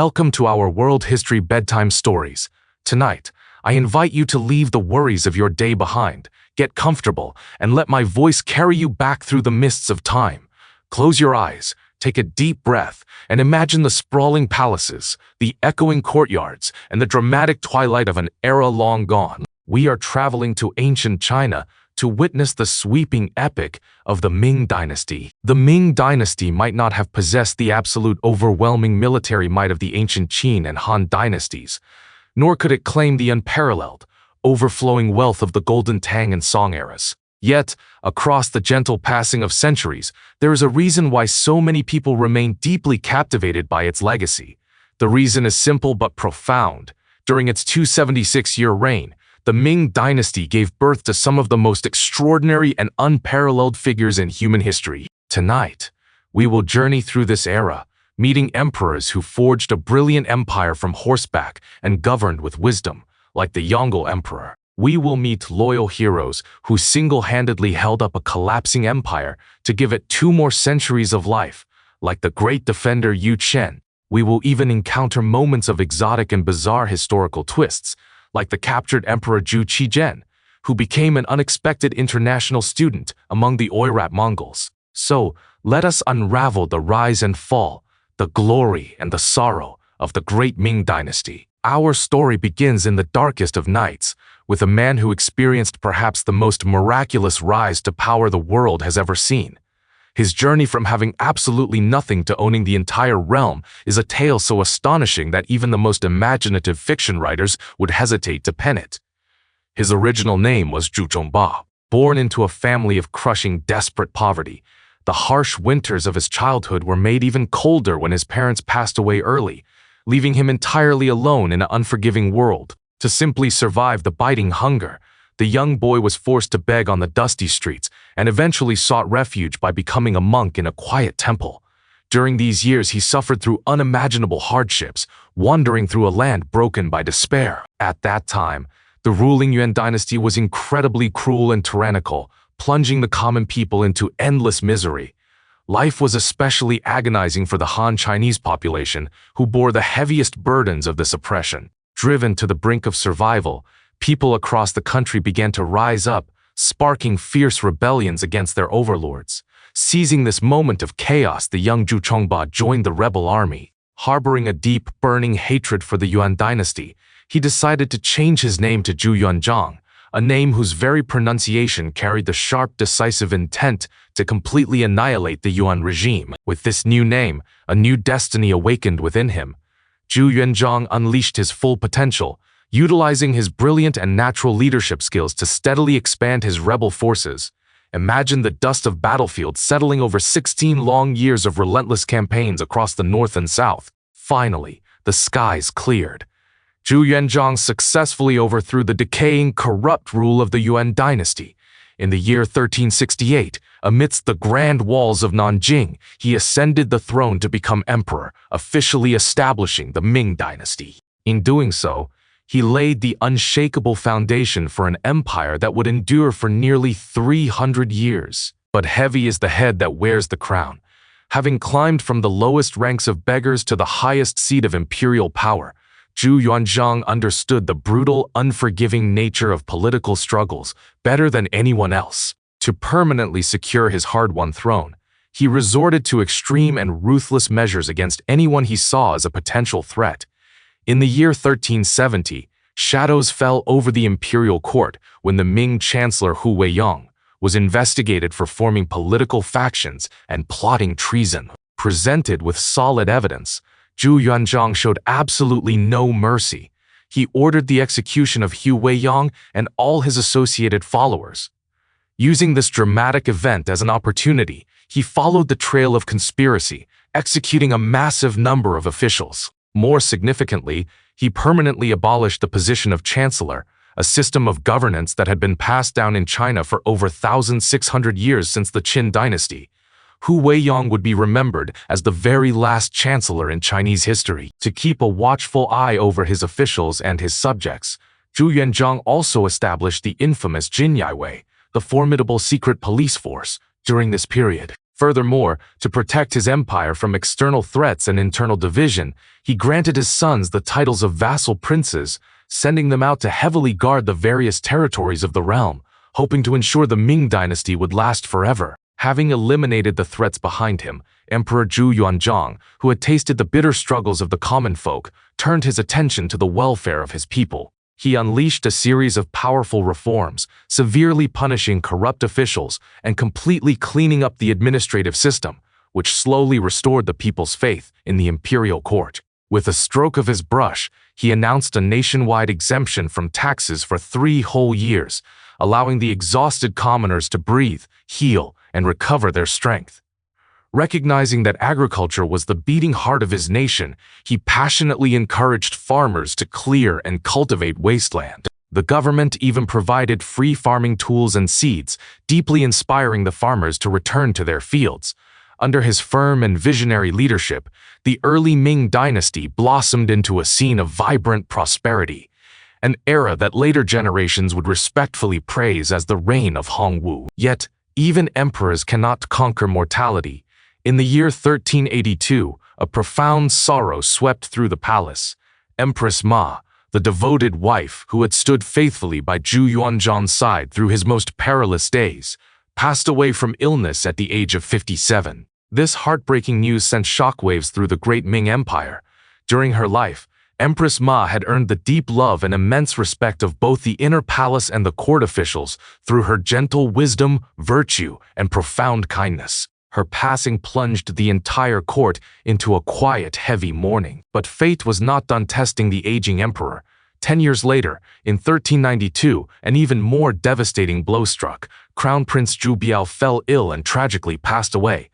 Welcome to our World History Bedtime Stories. Tonight, I invite you to leave the worries of your day behind, get comfortable, and let my voice carry you back through the mists of time. Close your eyes, take a deep breath, and imagine the sprawling palaces, the echoing courtyards, and the dramatic twilight of an era long gone. We are traveling to ancient China to witness the sweeping epic of the Ming Dynasty. The Ming Dynasty might not have possessed the absolute overwhelming military might of the ancient Qin and Han dynasties, nor could it claim the unparalleled, overflowing wealth of the Golden Tang and Song eras. Yet, across the gentle passing of centuries, there is a reason why so many people remain deeply captivated by its legacy. The reason is simple but profound. During its 276-year reign, the Ming Dynasty gave birth to some of the most extraordinary and unparalleled figures in human history. Tonight, we will journey through this era, meeting emperors who forged a brilliant empire from horseback and governed with wisdom, like the Yongle Emperor. We will meet loyal heroes who single-handedly held up a collapsing empire to give it 2 more centuries of life, like the great defender Yu Chen. We will even encounter moments of exotic and bizarre historical twists, like the captured Emperor Zhu Qizhen, who became an unexpected international student among the Oirat Mongols. So, let us unravel the rise and fall, the glory and the sorrow of the great Ming Dynasty. Our story begins in the darkest of nights, with a man who experienced perhaps the most miraculous rise to power the world has ever seen. His journey from having absolutely nothing to owning the entire realm is a tale so astonishing that even the most imaginative fiction writers would hesitate to pen it. His original name was Zhu Zhongba. Born into a family of crushing, desperate poverty, the harsh winters of his childhood were made even colder when his parents passed away early, leaving him entirely alone in an unforgiving world. To simply survive the biting hunger, the young boy was forced to beg on the dusty streets and eventually sought refuge by becoming a monk in a quiet temple. During these years, he suffered through unimaginable hardships, wandering through a land broken by despair. At that time, the ruling Yuan dynasty was incredibly cruel and tyrannical, plunging the common people into endless misery. Life was especially agonizing for the Han Chinese population, who bore the heaviest burdens of this oppression. Driven to the brink of survival, people across the country began to rise up, sparking fierce rebellions against their overlords. Seizing this moment of chaos, the young Zhu Zhongba joined the rebel army. Harboring a deep, burning hatred for the Yuan dynasty, he decided to change his name to Zhu Yuanzhang, a name whose very pronunciation carried the sharp, decisive intent to completely annihilate the Yuan regime. With this new name, a new destiny awakened within him. Zhu Yuanzhang unleashed his full potential, utilizing his brilliant and natural leadership skills to steadily expand his rebel forces. Imagine the dust of battlefields settling over 16 long years of relentless campaigns across the north and south. Finally, the skies cleared. Zhu Yuanzhang successfully overthrew the decaying, corrupt rule of the Yuan dynasty. In the year 1368, amidst the grand walls of Nanjing, he ascended the throne to become emperor, officially establishing the Ming dynasty. In doing so, he laid the unshakable foundation for an empire that would endure for nearly 300 years. But heavy is the head that wears the crown. Having climbed from the lowest ranks of beggars to the highest seat of imperial power, Zhu Yuanzhang understood the brutal, unforgiving nature of political struggles better than anyone else. To permanently secure his hard-won throne, he resorted to extreme and ruthless measures against anyone he saw as a potential threat. In the year 1370, shadows fell over the imperial court when the Ming chancellor Hu Weiyang was investigated for forming political factions and plotting treason. Presented with solid evidence, Zhu Yuanzhang showed absolutely no mercy. He ordered the execution of Hu Weiyang and all his associated followers. Using this dramatic event as an opportunity, he followed the trail of conspiracy, executing a massive number of officials. More significantly, he permanently abolished the position of chancellor, a system of governance that had been passed down in China for over 1,600 years since the Qin dynasty. Hu Weiyang would be remembered as the very last chancellor in Chinese history. To keep a watchful eye over his officials and his subjects, Zhu Yuanzhang also established the infamous Jinyaiwei, the formidable secret police force. During this period, Furthermore, to protect his empire from external threats and internal division, he granted his sons the titles of vassal princes, sending them out to heavily guard the various territories of the realm, hoping to ensure the Ming Dynasty would last forever. Having eliminated the threats behind him, Emperor Zhu Yuanzhang, who had tasted the bitter struggles of the common folk, turned his attention to the welfare of his people. He unleashed a series of powerful reforms, severely punishing corrupt officials and completely cleaning up the administrative system, which slowly restored the people's faith in the imperial court. With a stroke of his brush, he announced a nationwide exemption from taxes for 3 whole years, allowing the exhausted commoners to breathe, heal, and recover their strength. Recognizing that agriculture was the beating heart of his nation, he passionately encouraged farmers to clear and cultivate wasteland. The government even provided free farming tools and seeds, deeply inspiring the farmers to return to their fields. Under his firm and visionary leadership, the early Ming Dynasty blossomed into a scene of vibrant prosperity, an era that later generations would respectfully praise as the reign of Hongwu. Yet, even emperors cannot conquer mortality. In the year 1382, a profound sorrow swept through the palace. Empress Ma, the devoted wife who had stood faithfully by Zhu Yuanzhang's side through his most perilous days, passed away from illness at the age of 57. This heartbreaking news sent shockwaves through the great Ming Empire. During her life, Empress Ma had earned the deep love and immense respect of both the inner palace and the court officials through her gentle wisdom, virtue, and profound kindness. Her passing plunged the entire court into a quiet, heavy mourning. But fate was not done testing the aging emperor. 10 years later, in 1392, an even more devastating blow struck. Crown Prince Zhu Biao fell ill and tragically passed away.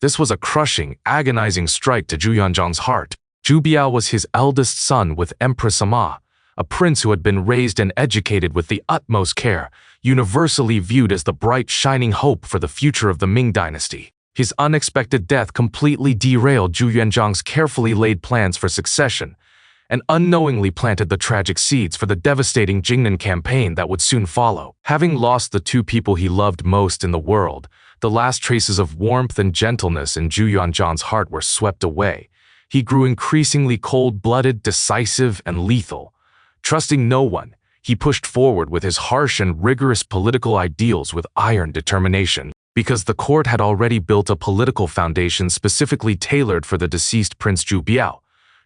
This was a crushing, agonizing strike to Zhu Yuanzhang's heart. Zhu Biao was his eldest son with Empress Ma, a prince who had been raised and educated with the utmost care, universally viewed as the bright, shining hope for the future of the Ming Dynasty. His unexpected death completely derailed Zhu Yuanzhang's carefully laid plans for succession, and unknowingly planted the tragic seeds for the devastating Jingnan campaign that would soon follow. Having lost the 2 people he loved most in the world, the last traces of warmth and gentleness in Zhu Yuanzhang's heart were swept away. He grew increasingly cold-blooded, decisive, and lethal. Trusting no one, he pushed forward with his harsh and rigorous political ideals with iron determination. Because the court had already built a political foundation specifically tailored for the deceased Prince Zhu Biao,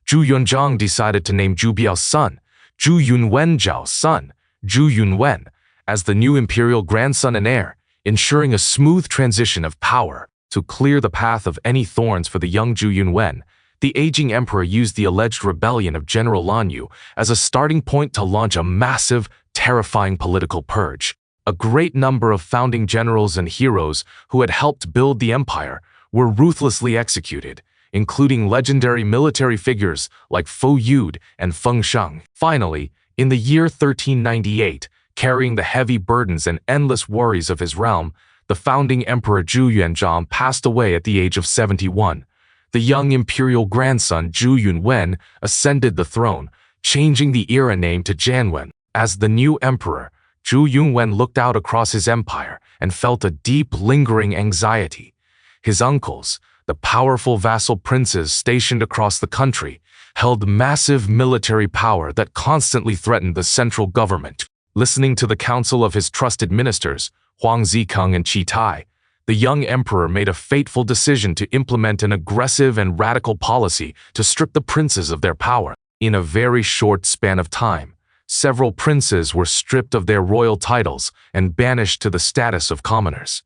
Zhu Yuanzhang decided to name Zhu Biao's son, Zhu Yunwen's son, Zhu Yunwen, as the new imperial grandson and heir, ensuring a smooth transition of power. To clear the path of any thorns for the young Zhu Yunwen, the aging emperor used the alleged rebellion of General Lan Yu as a starting point to launch a massive, terrifying political purge. A great number of founding generals and heroes who had helped build the empire were ruthlessly executed, including legendary military figures like Fo Yud and Feng Sheng. Finally, in the year 1398, carrying the heavy burdens and endless worries of his realm, the founding emperor Zhu Yuanzhang passed away at the age of 71. The young imperial grandson Zhu Yunwen ascended the throne, changing the era name to Jianwen. As the new emperor, Zhu Yunwen looked out across his empire and felt a deep, lingering anxiety. His uncles, the powerful vassal princes stationed across the country, held massive military power that constantly threatened the central government. Listening to the counsel of his trusted ministers, Huang Zikeng and Qi Tai, the young emperor made a fateful decision to implement an aggressive and radical policy to strip the princes of their power. In a very short span of time, several princes were stripped of their royal titles and banished to the status of commoners.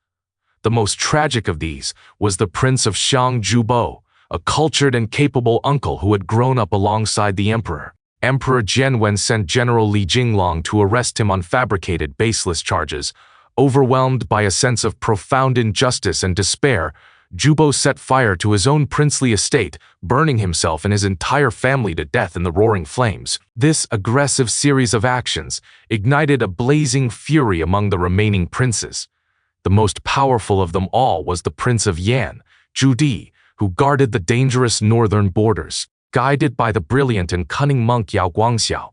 The most tragic of these was the Prince of Xiang Zhubo, a cultured and capable uncle who had grown up alongside the emperor. Emperor Jianwen sent General Li Jinglong to arrest him on fabricated, baseless charges. Overwhelmed by a sense of profound injustice and despair, Zhubo set fire to his own princely estate, burning himself and his entire family to death in the roaring flames. This aggressive series of actions ignited a blazing fury among the remaining princes. The most powerful of them all was the Prince of Yan, Zhu Di, who guarded the dangerous northern borders. Guided by the brilliant and cunning monk Yao Guangxiao,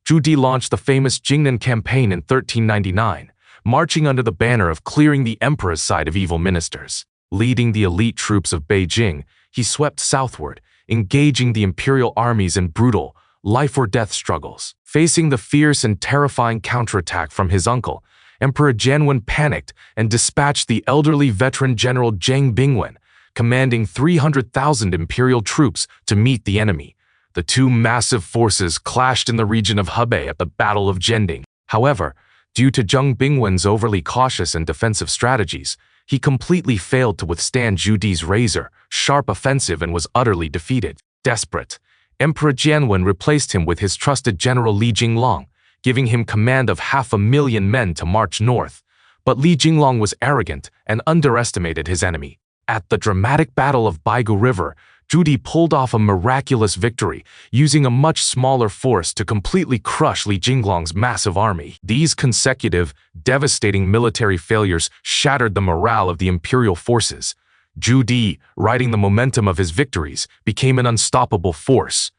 Zhu Di launched the famous Jingnan campaign in 1399, marching under the banner of clearing the emperor's side of evil ministers. Leading the elite troops of Beijing, he swept southward, engaging the imperial armies in brutal, life-or-death struggles. Facing the fierce and terrifying counterattack from his uncle, Emperor Jianwen panicked and dispatched the elderly veteran general Zhang Bingwen, commanding 300,000 imperial troops to meet the enemy. The two massive forces clashed in the region of Hebei at the Battle of Jending. However, due to Zhang Bingwen's overly cautious and defensive strategies, he completely failed to withstand Zhu Di's razor-sharp offensive and was utterly defeated. Desperate, Emperor Jianwen replaced him with his trusted general Li Jinglong, giving him command of 500,000 men to march north. But Li Jinglong was arrogant and underestimated his enemy. At the dramatic Battle of Baigu River, Zhu Di pulled off a miraculous victory, using a much smaller force to completely crush Li Jinglong's massive army. These consecutive, devastating military failures shattered the morale of the imperial forces. Zhu Di, riding the momentum of his victories, became an unstoppable force.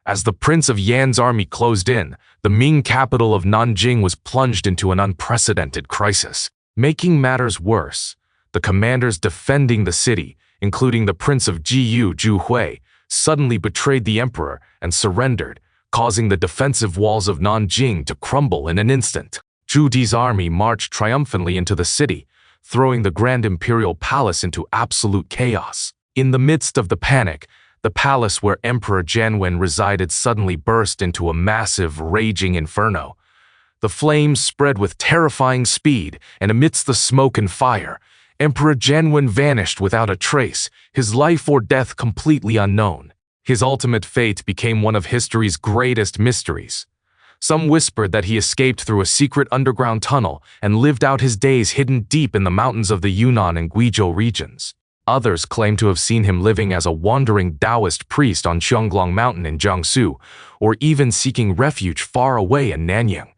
As the Prince of Yan's army closed in, the Ming capital of Nanjing was plunged into an unprecedented crisis. Making matters worse, the commanders defending the city, including the Prince of Jiyu Zhu Hui, suddenly betrayed the emperor and surrendered, causing the defensive walls of Nanjing to crumble in an instant. Zhu Di's army marched triumphantly into the city, throwing the Grand Imperial Palace into absolute chaos. In the midst of the panic, the palace where Emperor Jianwen resided suddenly burst into a massive, raging inferno. The flames spread with terrifying speed, and amidst the smoke and fire, Emperor Jianwen vanished without a trace, his life or death completely unknown. His ultimate fate became one of history's greatest mysteries. Some whispered that he escaped through a secret underground tunnel and lived out his days hidden deep in the mountains of the Yunnan and Guizhou regions. Others claimed to have seen him living as a wandering Taoist priest on Qianglong Mountain in Jiangsu, or even seeking refuge far away in Nanyang.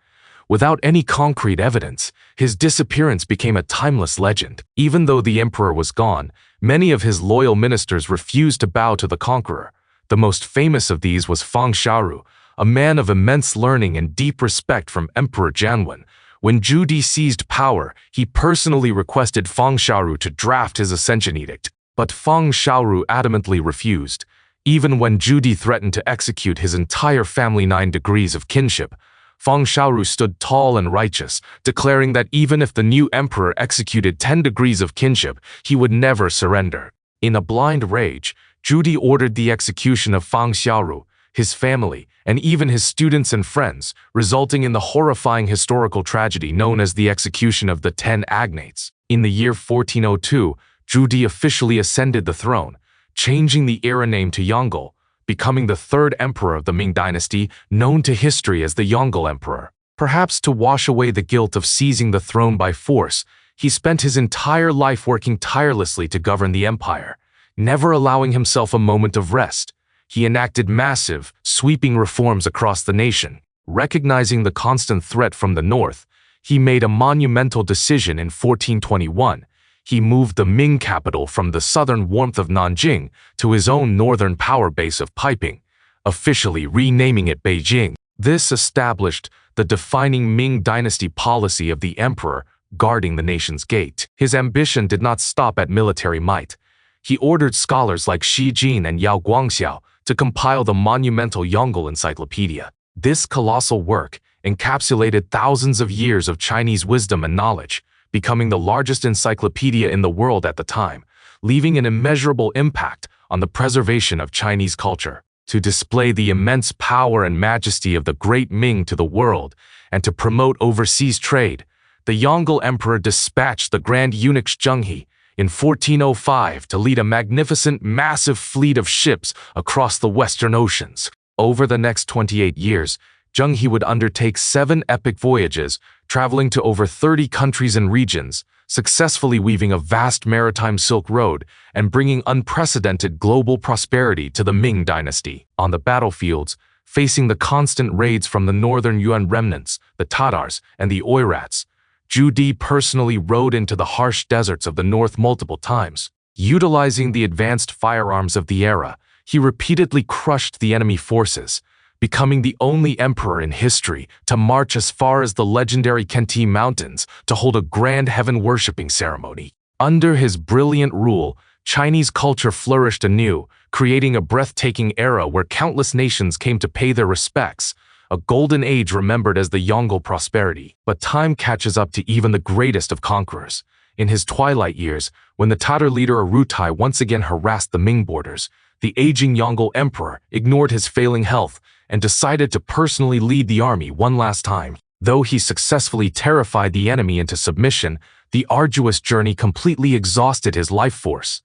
Without any concrete evidence, his disappearance became a timeless legend. Even though the emperor was gone, many of his loyal ministers refused to bow to the conqueror. The most famous of these was Fang Xiaoru, a man of immense learning and deep respect from Emperor Jianwen. When Zhu Di seized power, he personally requested Fang Xiaoru to draft his ascension edict, but Fang Xiaoru adamantly refused. Even when Zhu Di threatened to execute his entire family 9 degrees of kinship, Fang Xiaoru stood tall and righteous, declaring that even if the new emperor executed 10 degrees of kinship, he would never surrender. In a blind rage, Zhu Di ordered the execution of Fang Xiaoru, his family, and even his students and friends, resulting in the horrifying historical tragedy known as the execution of the 10 agnates. In the year 1402, Zhu Di officially ascended the throne, changing the era name to Yongle, becoming the third emperor of the Ming Dynasty, known to history as the Yongle Emperor. Perhaps to wash away the guilt of seizing the throne by force, he spent his entire life working tirelessly to govern the empire, never allowing himself a moment of rest. He enacted massive, sweeping reforms across the nation. Recognizing the constant threat from the north, he made a monumental decision in 1421. He moved the Ming capital from the southern warmth of Nanjing to his own northern power base of Piping, officially renaming it Beijing. This established the defining Ming Dynasty policy of the emperor guarding the nation's gate. His ambition did not stop at military might. He ordered scholars like Xi Jin and Yao Guangxiao to compile the monumental Yongle Encyclopedia. This colossal work encapsulated thousands of years of Chinese wisdom and knowledge, becoming the largest encyclopedia in the world at the time, leaving an immeasurable impact on the preservation of Chinese culture. To display the immense power and majesty of the great Ming to the world and to promote overseas trade, the Yongle Emperor dispatched the Grand Eunuchs Zhenghe in 1405 to lead a magnificent, massive fleet of ships across the Western Oceans. Over the next 28 years, Zhenghe would undertake 7 epic voyages, traveling to over 30 countries and regions, successfully weaving a vast maritime Silk Road and bringing unprecedented global prosperity to the Ming Dynasty. On the battlefields, facing the constant raids from the northern Yuan remnants, the Tatars, and the Oirats, Zhu Di personally rode into the harsh deserts of the north multiple times. Utilizing the advanced firearms of the era, he repeatedly crushed the enemy forces, becoming the only emperor in history to march as far as the legendary Kenti Mountains to hold a grand heaven-worshipping ceremony. Under his brilliant rule, Chinese culture flourished anew, creating a breathtaking era where countless nations came to pay their respects, a golden age remembered as the Yongle prosperity. But time catches up to even the greatest of conquerors. In his twilight years, when the Tatar leader Arutai once again harassed the Ming borders, the aging Yongle emperor ignored his failing health and decided to personally lead the army one last time. Though he successfully terrified the enemy into submission, the arduous journey completely exhausted his life force.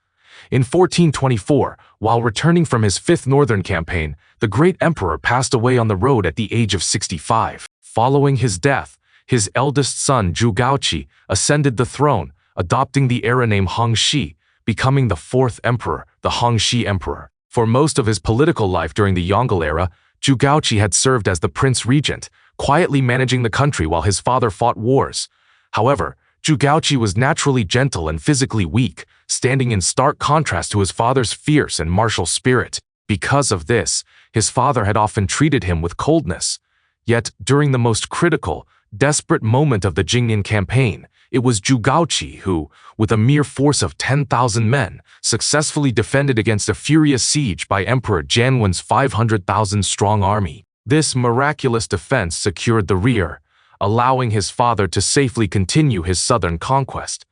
In 1424, while returning from his fifth northern campaign, the great emperor passed away on the road at the age of 65. Following his death, his eldest son Zhu Gaoqi ascended the throne, adopting the era name Hongxi, becoming the fourth emperor, the Hongxi emperor. For most of his political life during the Yongle era, Zhu Gaoqi had served as the prince regent, quietly managing the country while his father fought wars. However, Zhu Gaoqi was naturally gentle and physically weak, standing in stark contrast to his father's fierce and martial spirit. Because of this, his father had often treated him with coldness. Yet, during the most critical, desperate moment of the Jingnian campaign, it was Zhu Gaoqi who, with a mere force of 10,000 men, successfully defended against a furious siege by Emperor Jianwen's 500,000-strong army. This miraculous defense secured the rear, allowing his father to safely continue his southern conquest.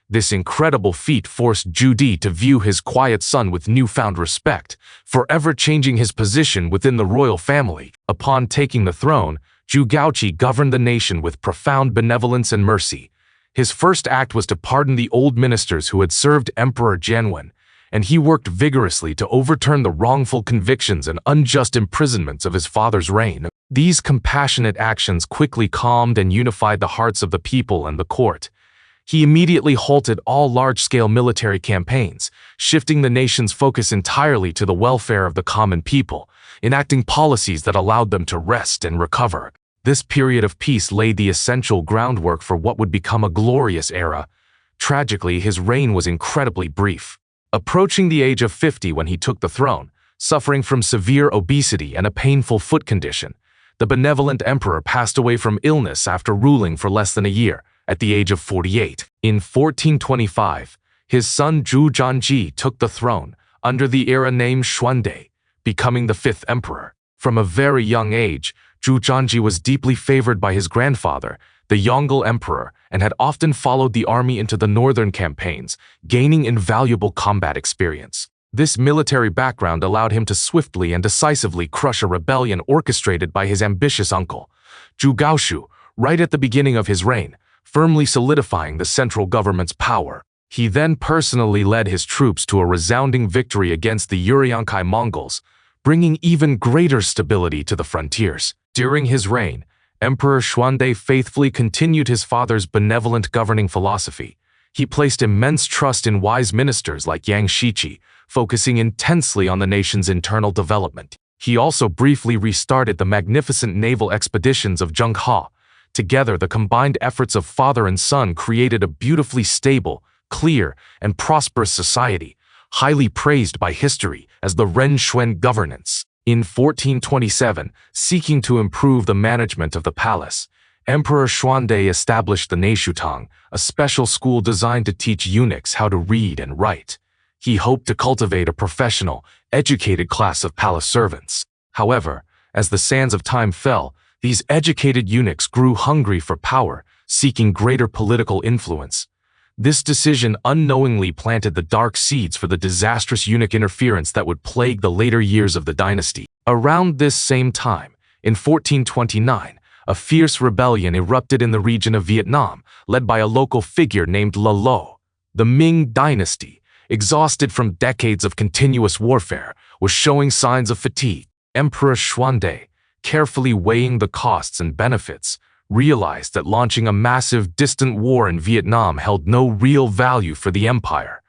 This incredible feat forced Zhu Di to view his quiet son with newfound respect, forever changing his position within the royal family. Upon taking the throne, Zhu Gaoqi governed the nation with profound benevolence and mercy. His first act was to pardon the old ministers who had served Emperor Jianwen, and he worked vigorously to overturn the wrongful convictions and unjust imprisonments of his father's reign. These compassionate actions quickly calmed and unified the hearts of the people and the court. He immediately halted all large-scale military campaigns, shifting the nation's focus entirely to the welfare of the common people, enacting policies that allowed them to rest and recover. This period of peace laid the essential groundwork for what would become a glorious era. Tragically, his reign was incredibly brief. Approaching the age of 50 when he took the throne, suffering from severe obesity and a painful foot condition, the benevolent emperor passed away from illness after ruling for less than a year, at the age of 48. In 1425, his son Zhu Zhanji took the throne under the era name Xuande, becoming the fifth emperor. From a very young age, Zhu Zhanji was deeply favored by his grandfather, the Yongle emperor, and had often followed the army into the northern campaigns, gaining invaluable combat experience. This military background allowed him to swiftly and decisively crush a rebellion orchestrated by his ambitious uncle, Zhu Gaoshu, right at the beginning of his reign, firmly solidifying the central government's power. He then personally led his troops to a resounding victory against the Uriankai Mongols, bringing even greater stability to the frontiers. During his reign, Emperor Xuande faithfully continued his father's benevolent governing philosophy. He placed immense trust in wise ministers like Yang Shiqi, focusing intensely on the nation's internal development. He also briefly restarted the magnificent naval expeditions of Zheng He. Together, the combined efforts of father and son created a beautifully stable, clear, and prosperous society, highly praised by history as the Ren Xuan governance. In 1427, seeking to improve the management of the palace, Emperor Xuande established the Neishutang, a special school designed to teach eunuchs how to read and write. He hoped to cultivate a professional, educated class of palace servants. However, as the sands of time fell, these educated eunuchs grew hungry for power, seeking greater political influence. This decision unknowingly planted the dark seeds for the disastrous eunuch interference that would plague the later years of the dynasty. Around this same time, in 1429, a fierce rebellion erupted in the region of Vietnam, led by a local figure named La Lo. The Ming Dynasty, exhausted from decades of continuous warfare, was showing signs of fatigue. Emperor Xuande, carefully weighing the costs and benefits, realized that launching a massive, distant war in Vietnam held no real value for the empire.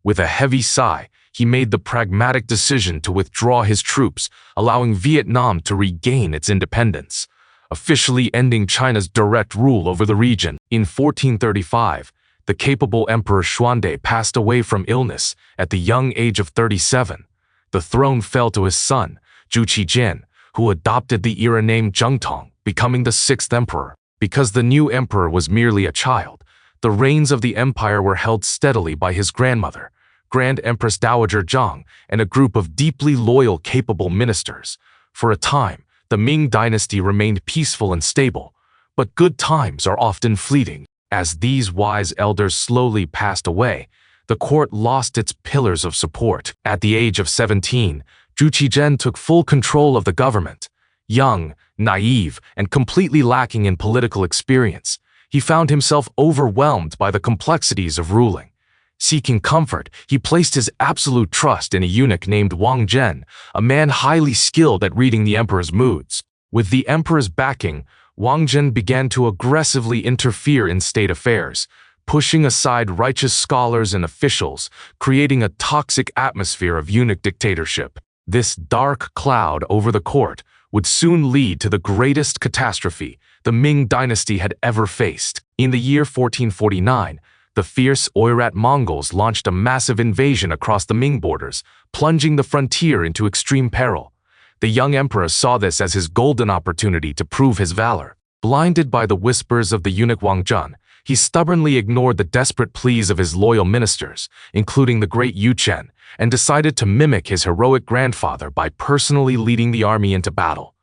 With a heavy sigh, he made the pragmatic decision to withdraw his troops, allowing Vietnam to regain its independence, officially ending China's direct rule over the region. In 1435, the capable Emperor Xuande passed away from illness at the young age of 37. The throne fell to his son, Zhu Qijian, who adopted the era name Zhengtong, becoming the sixth emperor. Because the new emperor was merely a child, The reins of the empire were held steadily by his grandmother, Grand Empress Dowager Zhang, and a group of deeply loyal, capable ministers. For a time, the Ming Dynasty remained peaceful and stable, but good times are often fleeting. As these wise elders slowly passed away, the court lost its pillars of support. At the age of 17, Zhu Qizhen took full control of the government. Young, naive, and completely lacking in political experience, he found himself overwhelmed by the complexities of ruling. Seeking comfort, he placed his absolute trust in a eunuch named Wang Zhen, a man highly skilled at reading the emperor's moods. With the emperor's backing, Wang Zhen began to aggressively interfere in state affairs, pushing aside righteous scholars and officials, creating a toxic atmosphere of eunuch dictatorship. This dark cloud over the court would soon lead to the greatest catastrophe the Ming Dynasty had ever faced. In the year 1449, the fierce Oirat Mongols launched a massive invasion across the Ming borders, plunging the frontier into extreme peril. The young emperor saw this as his golden opportunity to prove his valor. Blinded by the whispers of the eunuch Wang Zhen, he stubbornly ignored the desperate pleas of his loyal ministers, including the great Yu Chen, and decided to mimic his heroic grandfather by personally leading the army into battle.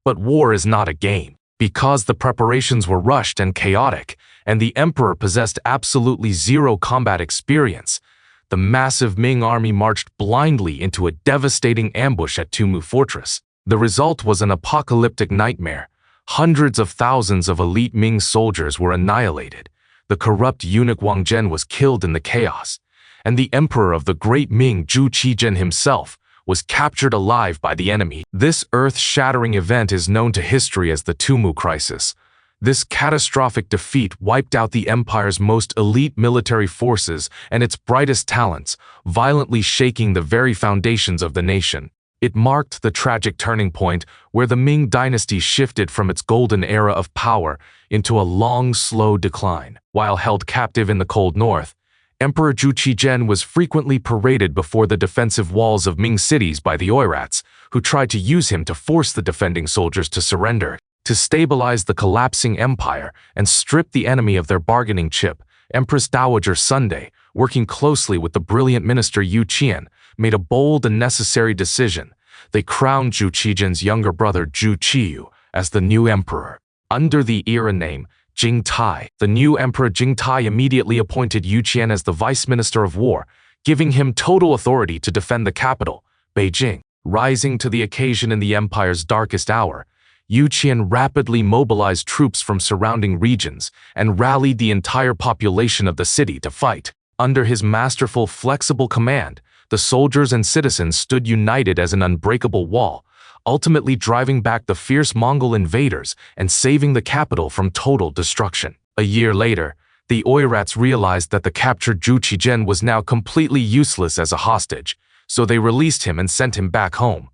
But war is not a game. Because the preparations were rushed and chaotic, and the emperor possessed absolutely zero combat experience, the massive Ming army marched blindly into a devastating ambush at Tumu Fortress. The result was an apocalyptic nightmare. Hundreds of thousands of elite Ming soldiers were annihilated. The corrupt eunuch Wang Zhen was killed in the chaos, and the emperor of the great Ming, Zhu Qizhen himself, was captured alive by the enemy. This earth-shattering event is known to history as the Tumu Crisis. This catastrophic defeat wiped out the empire's most elite military forces and its brightest talents, violently shaking the very foundations of the nation. It marked the tragic turning point where the Ming Dynasty shifted from its golden era of power into a long, slow decline. While held captive in the cold north, Emperor Zhu Qizhen was frequently paraded before the defensive walls of Ming cities by the Oirats, who tried to use him to force the defending soldiers to surrender. To stabilize the collapsing empire and strip the enemy of their bargaining chip, Empress Dowager Sunday, working closely with the brilliant minister Yu Qian, made a bold and necessary decision. They crowned Zhu Qizhen's younger brother Zhu Qiyu as the new emperor. Under the era name Jing Tai, the new emperor Jing Tai immediately appointed Yu Qian as the vice minister of war, giving him total authority to defend the capital, Beijing. Rising to the occasion in the empire's darkest hour, Yu Qian rapidly mobilized troops from surrounding regions and rallied the entire population of the city to fight. Under his masterful, flexible command, the soldiers and citizens stood united as an unbreakable wall, ultimately driving back the fierce Mongol invaders and saving the capital from total destruction. A year later, the Oirats realized that the captured Zhu Qizhen was now completely useless as a hostage, so they released him and sent him back home.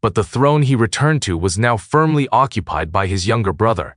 But the throne he returned to was now firmly occupied by his younger brother.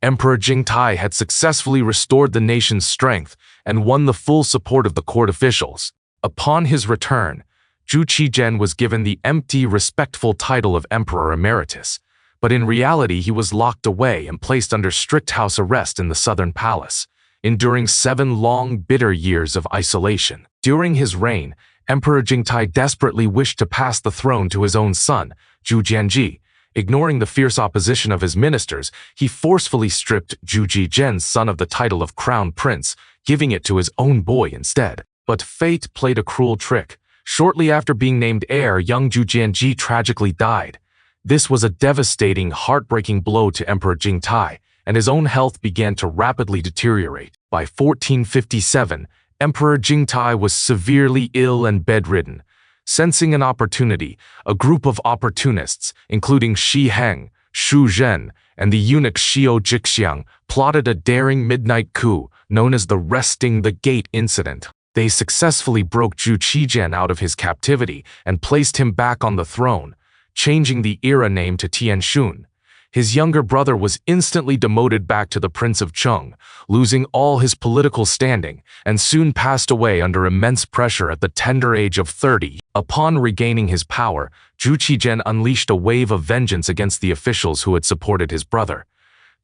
Emperor Jing Tai had successfully restored the nation's strength and won the full support of the court officials. Upon his return, Zhu Qizhen was given the empty, respectful title of Emperor Emeritus, but in reality he was locked away and placed under strict house arrest in the southern palace, enduring 7 long, bitter years of isolation. During his reign, Emperor Jing Tai desperately wished to pass the throne to his own son, Zhu Jianji. Ignoring the fierce opposition of his ministers, he forcefully stripped Zhu Qizhen's son of the title of crown prince, giving it to his own boy instead. But fate played a cruel trick. Shortly after being named heir, young Zhu Jianji tragically died. This was a devastating, heartbreaking blow to Emperor Jing Tai, and his own health began to rapidly deteriorate. By 1457, Emperor Jing Tai was severely ill and bedridden. Sensing an opportunity, a group of opportunists, including Shi Heng, Shu Zhen, and the eunuch Xiao Jixiang, plotted a daring midnight coup known as the Resting the Gate incident. They successfully broke Zhu Qizhen out of his captivity and placed him back on the throne, changing the era name to Tianshun. His younger brother was instantly demoted back to the Prince of Cheng, losing all his political standing, and soon passed away under immense pressure at the tender age of 30. Upon regaining his power, Zhu Qizhen unleashed a wave of vengeance against the officials who had supported his brother.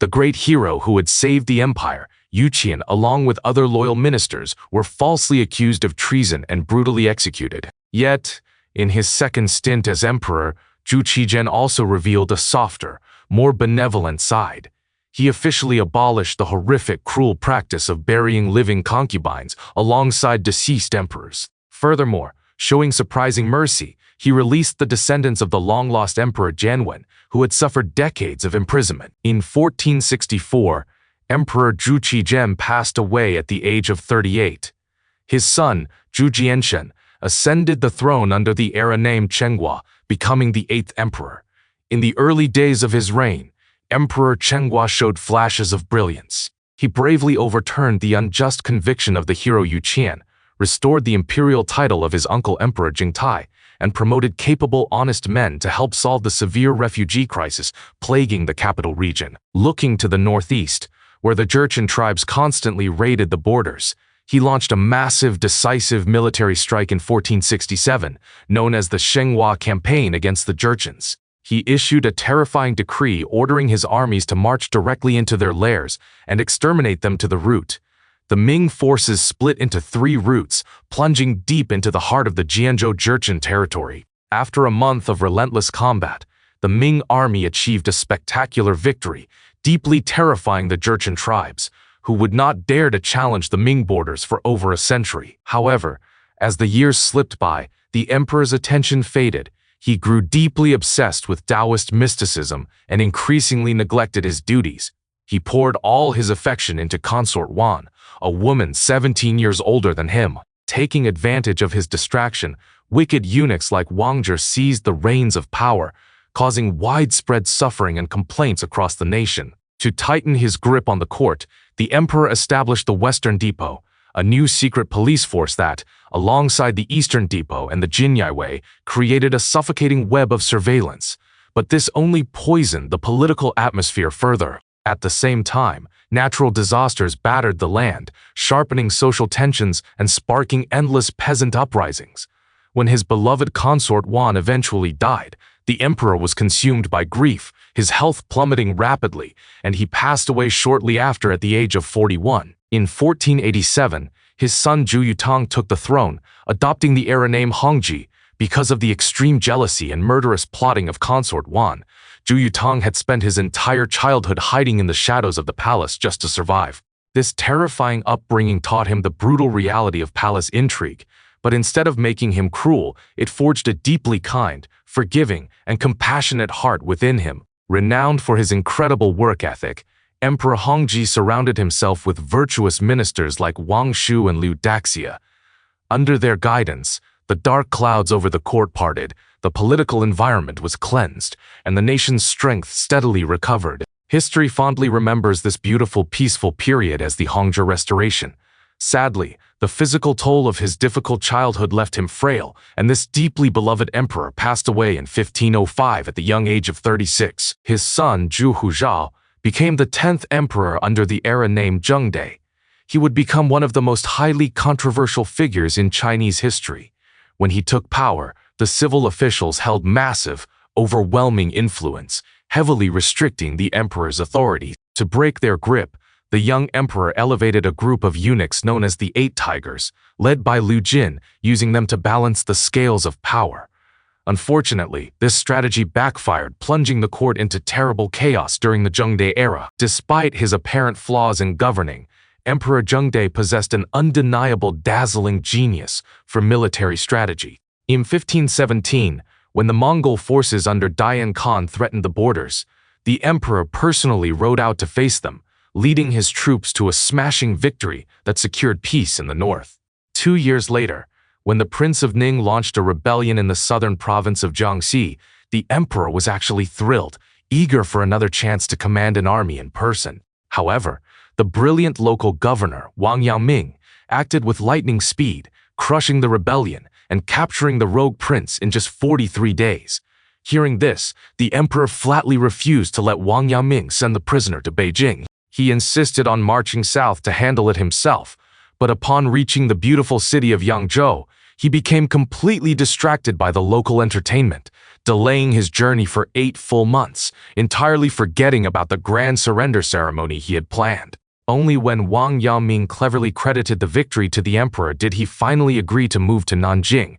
The great hero who had saved the empire, Yuqian, along with other loyal ministers, were falsely accused of treason and brutally executed. Yet, in his second stint as emperor, Zhu Qijian also revealed a softer, more benevolent side. He officially abolished the horrific, cruel practice of burying living concubines alongside deceased emperors. Furthermore, showing surprising mercy, he released the descendants of the long-lost Emperor Jianwen, who had suffered decades of imprisonment. In 1464, Emperor Zhu Qijian passed away at the age of 38. His son, Zhu Jianshen, ascended the throne under the era named Chenghua, becoming the 8th emperor. In the early days of his reign, Emperor Chenghua showed flashes of brilliance. He bravely overturned the unjust conviction of the hero Yuqian, restored the imperial title of his uncle Emperor Jingtai, and promoted capable, honest men to help solve the severe refugee crisis plaguing the capital region. Looking to the northeast, where the Jurchen tribes constantly raided the borders, he launched a massive, decisive military strike in 1467, known as the Shenghua Campaign against the Jurchens. He issued a terrifying decree ordering his armies to march directly into their lairs and exterminate them to the root. The Ming forces split into 3 routes, plunging deep into the heart of the Jianzhou Jurchen territory. After a month of relentless combat, the Ming army achieved a spectacular victory, deeply terrifying the Jurchen tribes, who would not dare to challenge the Ming borders for over a century. However, as the years slipped by, the emperor's attention faded. He grew deeply obsessed with Taoist mysticism and increasingly neglected his duties. He poured all his affection into consort Wan, a woman 17 years older than him. Taking advantage of his distraction, wicked eunuchs like Wang Zhi seized the reins of power, causing widespread suffering and complaints across the nation. To tighten his grip on the court, the emperor established the Western Depot, a new secret police force that, alongside the Eastern Depot and the Jinyai Way, created a suffocating web of surveillance. But this only poisoned the political atmosphere further. At the same time, natural disasters battered the land, sharpening social tensions and sparking endless peasant uprisings. When his beloved consort Wan eventually died, the emperor was consumed by grief, his health plummeting rapidly, and he passed away shortly after at the age of 41. In 1487, his son Zhu Yutang took the throne, adopting the era name Hongji. Because of the extreme jealousy and murderous plotting of consort Wan, Zhu Yutang had spent his entire childhood hiding in the shadows of the palace just to survive. This terrifying upbringing taught him the brutal reality of palace intrigue, but instead of making him cruel, it forged a deeply kind, forgiving, and compassionate heart within him. Renowned for his incredible work ethic, Emperor Hongji surrounded himself with virtuous ministers like Wang Shu and Liu Daxia. Under their guidance, the dark clouds over the court parted, the political environment was cleansed, and the nation's strength steadily recovered. History fondly remembers this beautiful, peaceful period as the Hongzhi Restoration. Sadly, the physical toll of his difficult childhood left him frail, and this deeply beloved emperor passed away in 1505 at the young age of 36. His son, Zhu Huzhao, became the 10th emperor under the era named Zhengde. He would become one of the most highly controversial figures in Chinese history. When he took power, the civil officials held massive, overwhelming influence, heavily restricting the emperor's authority. To break their grip, the young emperor elevated a group of eunuchs known as the 8 Tigers, led by Liu Jin, using them to balance the scales of power. Unfortunately, this strategy backfired, plunging the court into terrible chaos during the Zhengde era. Despite his apparent flaws in governing, Emperor Zhengde possessed an undeniable, dazzling genius for military strategy. In 1517, when the Mongol forces under Dayan Khan threatened the borders, the emperor personally rode out to face them, leading his troops to a smashing victory that secured peace in the north. 2 years later, when the Prince of Ning launched a rebellion in the southern province of Jiangxi, the emperor was actually thrilled, eager for another chance to command an army in person. However, the brilliant local governor, Wang Yaoming, acted with lightning speed, crushing the rebellion and capturing the rogue prince in just 43 days. Hearing this, the emperor flatly refused to let Wang Yaoming send the prisoner to Beijing. He insisted on marching south to handle it himself, but upon reaching the beautiful city of Yangzhou, he became completely distracted by the local entertainment, delaying his journey for 8 full months, entirely forgetting about the grand surrender ceremony he had planned. Only when Wang Yaming cleverly credited the victory to the emperor did he finally agree to move to Nanjing.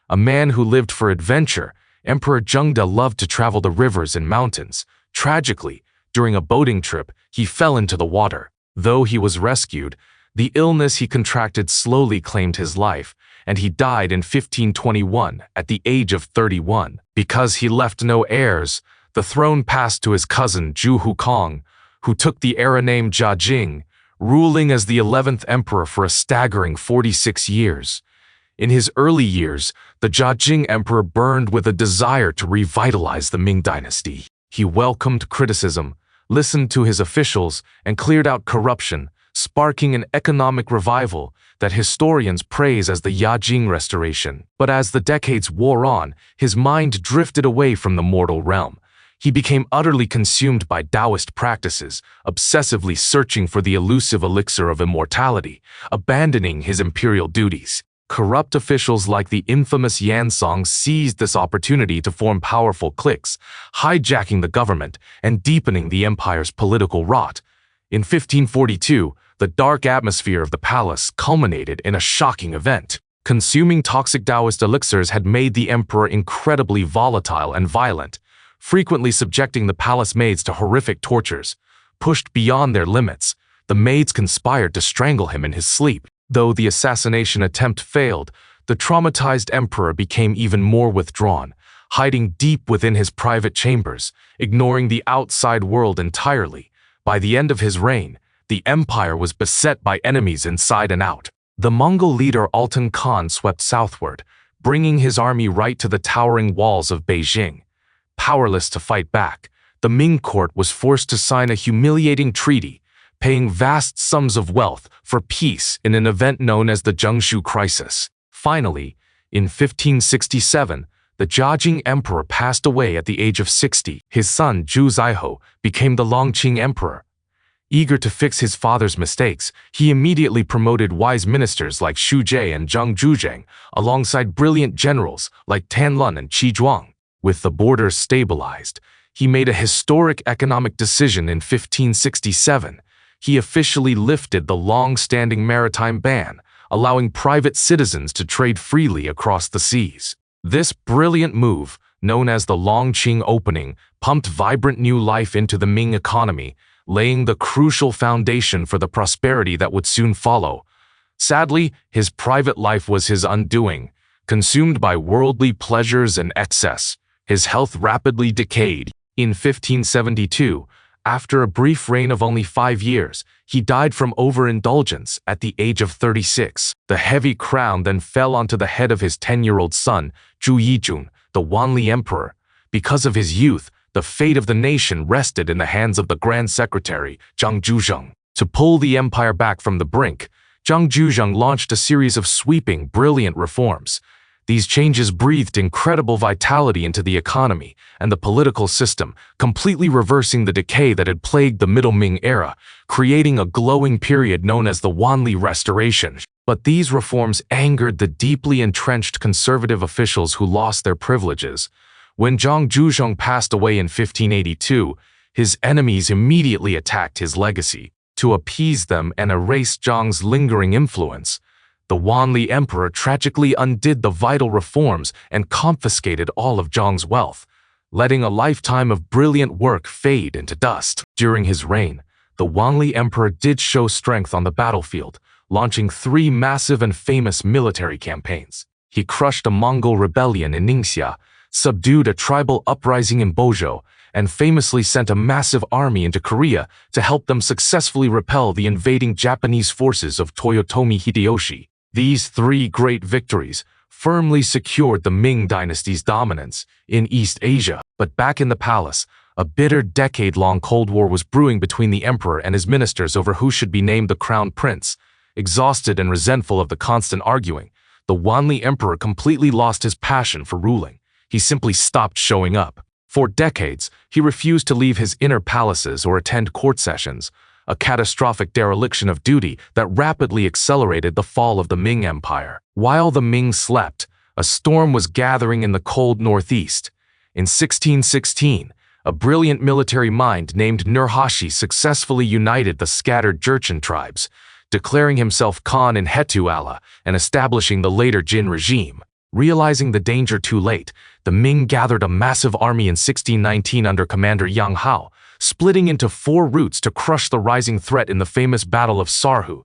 A man who lived for adventure, Emperor Zhengde loved to travel the rivers and mountains. Tragically, during a boating trip, he fell into the water. Though he was rescued, the illness he contracted slowly claimed his life, and he died in 1521 at the age of 31. Because he left no heirs, the throne passed to his cousin Zhu Hukong, who took the era name Jiajing, ruling as the 11th emperor for a staggering 46 years. In his early years, the Jiajing emperor burned with a desire to revitalize the Ming Dynasty. He welcomed criticism, listened to his officials, and cleared out corruption, sparking an economic revival that historians praise as the Yajing Restoration. But as the decades wore on, his mind drifted away from the mortal realm. He became utterly consumed by Taoist practices, obsessively searching for the elusive elixir of immortality, abandoning his imperial duties. Corrupt officials like the infamous Yansong seized this opportunity to form powerful cliques, hijacking the government and deepening the empire's political rot. In 1542, the dark atmosphere of the palace culminated in a shocking event. Consuming toxic Taoist elixirs had made the emperor incredibly volatile and violent, frequently subjecting the palace maids to horrific tortures. Pushed beyond their limits, the maids conspired to strangle him in his sleep. Though the assassination attempt failed, the traumatized emperor became even more withdrawn, hiding deep within his private chambers, ignoring the outside world entirely. By the end of his reign, the empire was beset by enemies inside and out. The Mongol leader Altan Khan swept southward, bringing his army right to the towering walls of Beijing. Powerless to fight back, the Ming court was forced to sign a humiliating treaty, paying vast sums of wealth for peace in an event known as the Zhengshu Crisis. Finally, in 1567, the Jiajing emperor passed away at the age of 60. His son, Zhu Zaiho, became the Longqing emperor. Eager to fix his father's mistakes, he immediately promoted wise ministers like Xu Jie and Zhang Zhuzheng, alongside brilliant generals like Tan Lun and Qi Zhuang. With the borders stabilized, he made a historic economic decision in 1567. He officially lifted the long-standing maritime ban, allowing private citizens to trade freely across the seas. This brilliant move, known as the Longqing Opening, pumped vibrant new life into the Ming economy, laying the crucial foundation for the prosperity that would soon follow. Sadly, his private life was his undoing. Consumed by worldly pleasures and excess, his health rapidly decayed. In 1572, after a brief reign of only 5 years, he died from overindulgence at the age of 36. The heavy crown then fell onto the head of his 10-year-old son, Zhu Yijun, the Wanli emperor. Because of his youth, the fate of the nation rested in the hands of the Grand Secretary, Zhang Zhuzheng. To pull the empire back from the brink, Zhang Zhuzheng launched a series of sweeping, brilliant reforms. These changes breathed incredible vitality into the economy and the political system, completely reversing the decay that had plagued the Middle Ming era, creating a glowing period known as the Wanli Restoration. But these reforms angered the deeply entrenched conservative officials who lost their privileges. When Zhang Zhuzheng passed away in 1582, his enemies immediately attacked his legacy. To appease them and erase Zhang's lingering influence, the Wanli emperor tragically undid the vital reforms and confiscated all of Zhang's wealth, letting a lifetime of brilliant work fade into dust. During his reign, the Wanli emperor did show strength on the battlefield, launching 3 massive and famous military campaigns. He crushed a Mongol rebellion in Ningxia, subdued a tribal uprising in Bozhou, and famously sent a massive army into Korea to help them successfully repel the invading Japanese forces of Toyotomi Hideyoshi. These 3 great victories firmly secured the Ming Dynasty's dominance in East Asia. But back in the palace, a bitter decade-long Cold War was brewing between the emperor and his ministers over who should be named the crown prince. Exhausted and resentful of the constant arguing, the Wanli emperor completely lost his passion for ruling. He simply stopped showing up. For decades, he refused to leave his inner palaces or attend court sessions, a catastrophic dereliction of duty that rapidly accelerated the fall of the Ming Empire. While the Ming slept, a storm was gathering in the cold northeast. In 1616, a brilliant military mind named Nurhaci successfully united the scattered Jurchen tribes, declaring himself Khan in Hetuala and establishing the later Jin regime. Realizing the danger too late, the Ming gathered a massive army in 1619 under Commander Yang Hao, splitting into 4 routes to crush the rising threat in the famous Battle of Sarhu.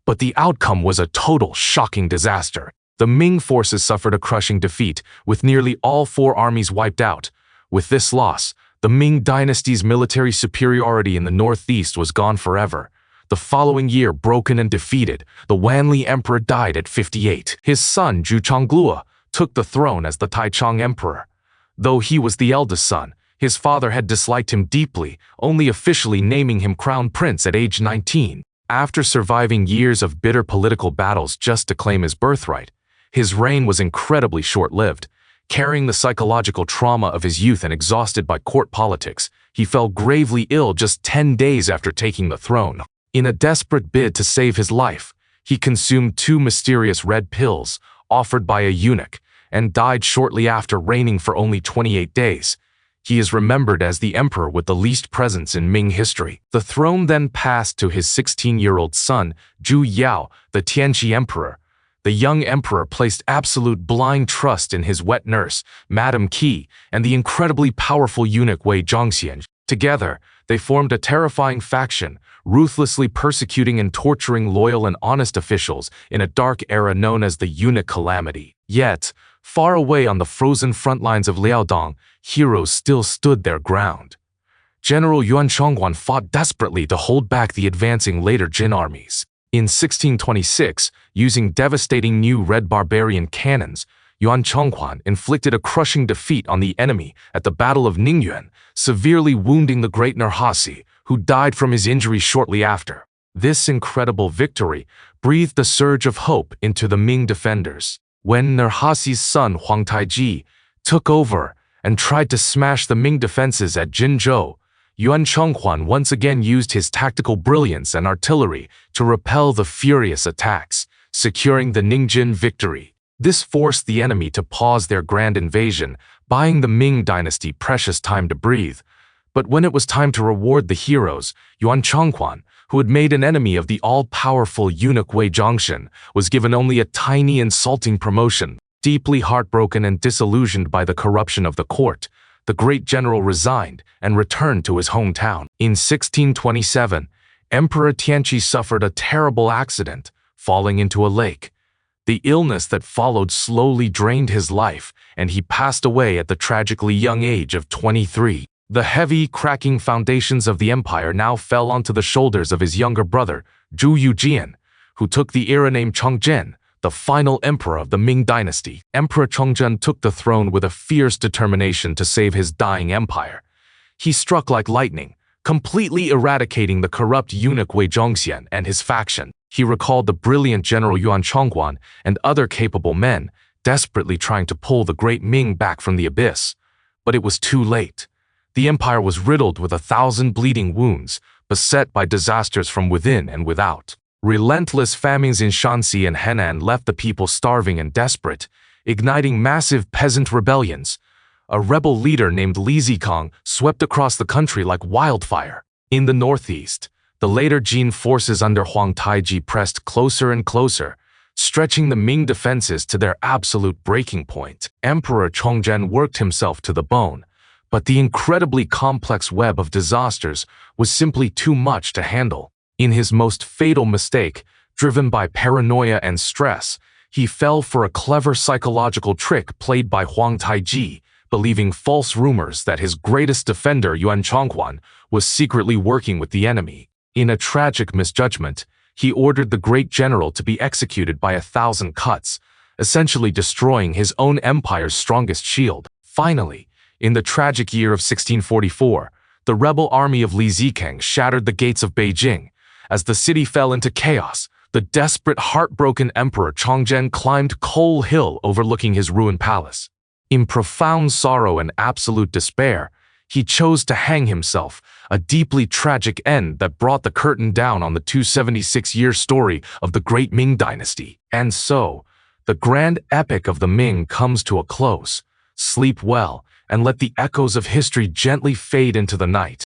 But the outcome was a total, shocking disaster. The Ming forces suffered a crushing defeat, with nearly all 4 armies wiped out. With this loss, the Ming Dynasty's military superiority in the northeast was gone forever. The following year, broken and defeated, the Wanli Emperor died at 58. His son, Zhu Chongluo, took the throne as the Taichung Emperor. Though he was the eldest son, his father had disliked him deeply, only officially naming him crown prince at age 19. After surviving years of bitter political battles just to claim his birthright, his reign was incredibly short-lived. Carrying the psychological trauma of his youth and exhausted by court politics, he fell gravely ill just 10 days after taking the throne. In a desperate bid to save his life, he consumed 2 mysterious red pills offered by a eunuch and died shortly after reigning for only 28 days. He is remembered as the emperor with the least presence in Ming history. The throne then passed to his 16-year-old son, Zhu Yao, the Tianqi emperor. The young emperor placed absolute blind trust in his wet nurse, Madame Qi, and the incredibly powerful eunuch Wei Zhongxian. Together, they formed a terrifying faction, ruthlessly persecuting and torturing loyal and honest officials in a dark era known as the Eunuch Calamity. Yet, far away on the frozen front lines of Liaodong, heroes still stood their ground. General Yuan Chongguan fought desperately to hold back the advancing later Jin armies. In 1626, using devastating new red barbarian cannons, Yuan Chongguan inflicted a crushing defeat on the enemy at the Battle of Ningyuan, severely wounding the great Nurhaci, who died from his injuries shortly after. This incredible victory breathed a surge of hope into the Ming defenders. When Nurhaci's son Huang Taiji took over and tried to smash the Ming defenses at Jinzhou, Yuan Chongguan once again used his tactical brilliance and artillery to repel the furious attacks, securing the Ningjin victory. This forced the enemy to pause their grand invasion, buying the Ming Dynasty precious time to breathe. But when it was time to reward the heroes, Yuan Chongguan, who had made an enemy of the all-powerful eunuch Wei Zhongxian, was given only a tiny insulting promotion. Deeply heartbroken and disillusioned by the corruption of the court, the great general resigned and returned to his hometown. In 1627, Emperor Tianqi suffered a terrible accident, falling into a lake. The illness that followed slowly drained his life, and he passed away at the tragically young age of 23. The heavy, cracking foundations of the empire now fell onto the shoulders of his younger brother, Zhu Yujian, who took the era name Chongzhen, the final emperor of the Ming Dynasty. Emperor Chongzhen took the throne with a fierce determination to save his dying empire. He struck like lightning, completely eradicating the corrupt eunuch Wei Zhongxian and his faction. He recalled the brilliant General Yuan Chongguan and other capable men, desperately trying to pull the great Ming back from the abyss. But it was too late. The empire was riddled with 1,000 bleeding wounds, beset by disasters from within and without. Relentless famines in Shanxi and Henan left the people starving and desperate, igniting massive peasant rebellions. A rebel leader named Li Zikong swept across the country like wildfire. In the northeast, the later Jin forces under Huang Taiji pressed closer and closer, stretching the Ming defenses to their absolute breaking point. Emperor Chongzhen worked himself to the bone, but the incredibly complex web of disasters was simply too much to handle. In his most fatal mistake, driven by paranoia and stress, he fell for a clever psychological trick played by Huang Taiji, believing false rumors that his greatest defender Yuan Chongguan was secretly working with the enemy. In a tragic misjudgment, he ordered the great general to be executed by 1,000 cuts, essentially destroying his own empire's strongest shield. Finally, in the tragic year of 1644, the rebel army of Li Zikeng shattered the gates of Beijing. As the city fell into chaos, the desperate, heartbroken Emperor Chongzhen climbed Coal Hill overlooking his ruined palace. In profound sorrow and absolute despair, he chose to hang himself, a deeply tragic end that brought the curtain down on the 276-year story of the great Ming Dynasty. And so, the grand epic of the Ming comes to a close. Sleep well, and let the echoes of history gently fade into the night.